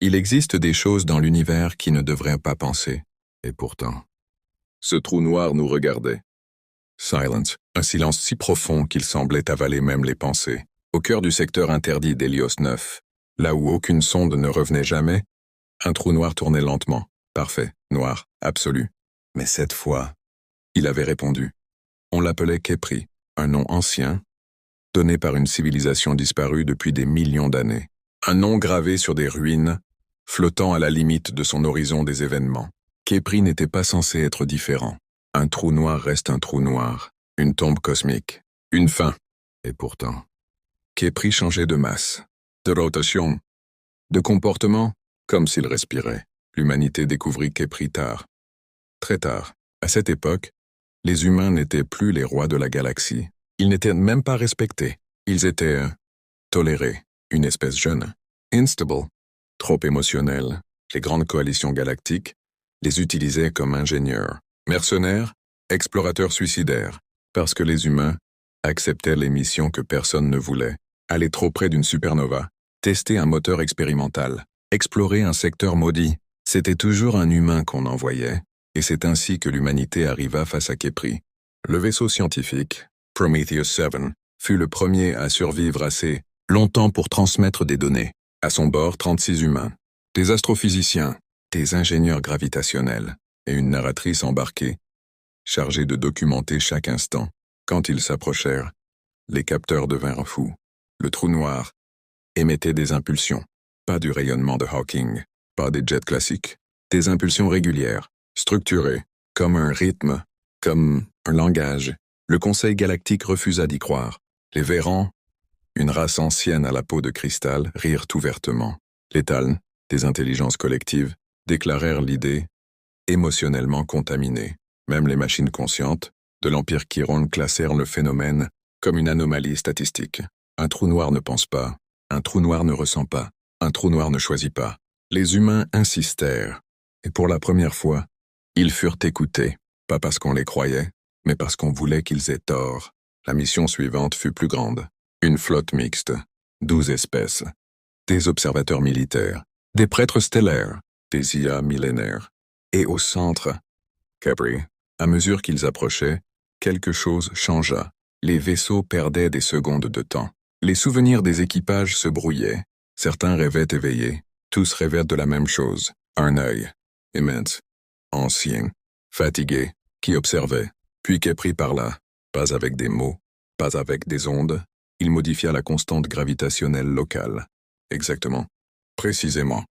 Il existe des choses dans l'univers qui ne devraient pas penser. Et pourtant, ce trou noir nous regardait. Silence, un silence si profond qu'il semblait avaler même les pensées. Au cœur du secteur interdit d'Hélios 9, là où aucune sonde ne revenait jamais, un trou noir tournait lentement. Parfait, noir, absolu. Mais cette fois, il avait répondu. On l'appelait Khepri, un nom ancien, donné par une civilisation disparue depuis des millions d'années. Un nom gravé sur des ruines, flottant à la limite de son horizon des événements. Khepri n'était pas censé être différent. Un trou noir reste un trou noir, une tombe cosmique, une fin. Et pourtant, Khepri changeait de masse, de rotation, de comportement, comme s'il respirait. L'humanité découvrit Khepri tard. Très tard. À cette époque, les humains n'étaient plus les rois de la galaxie. Ils n'étaient même pas respectés. Ils étaient tolérés, une espèce jeune, instable, trop émotionnelle. Les grandes coalitions galactiques les utilisaient comme ingénieurs, mercenaires, explorateurs suicidaires, parce que les humains acceptaient les missions que personne ne voulait, aller trop près d'une supernova, tester un moteur expérimental, explorer un secteur maudit. C'était toujours un humain qu'on envoyait, et c'est ainsi que l'humanité arriva face à Khepri. Le vaisseau scientifique, Prometheus 7, fut le premier à survivre assez longtemps pour transmettre des données. À son bord, 36 humains, des astrophysiciens, des ingénieurs gravitationnels et une narratrice embarquée, chargée de documenter chaque instant. Quand ils s'approchèrent, les capteurs devinrent fous. Le trou noir émettait des impulsions, pas du rayonnement de Hawking, pas des jets classiques, des impulsions régulières, structurées, comme un rythme, comme un langage. Le Conseil galactique refusa d'y croire. Les Vérans, une race ancienne à la peau de cristal, rirent ouvertement. Les Talnes, des intelligences collectives, déclarèrent l'idée émotionnellement contaminée. Même les machines conscientes de l'Empire Chiron classèrent le phénomène comme une anomalie statistique. Un trou noir ne pense pas, un trou noir ne ressent pas, un trou noir ne choisit pas. Les humains insistèrent, et pour la première fois, ils furent écoutés, pas parce qu'on les croyait, mais parce qu'on voulait qu'ils aient tort. La mission suivante fut plus grande. Une flotte mixte, 12 espèces, des observateurs militaires, des prêtres stellaires, des IA millénaires. Et au centre, Khepri, à mesure qu'ils approchaient, quelque chose changea. Les vaisseaux perdaient des secondes de temps. Les souvenirs des équipages se brouillaient. Certains rêvaient éveillés. Tous rêvaient de la même chose. Un œil, immense, ancien, fatigué, qui observait. Puis Khepri parla, pas avec des mots, pas avec des ondes. Il modifia la constante gravitationnelle locale. Exactement. Précisément.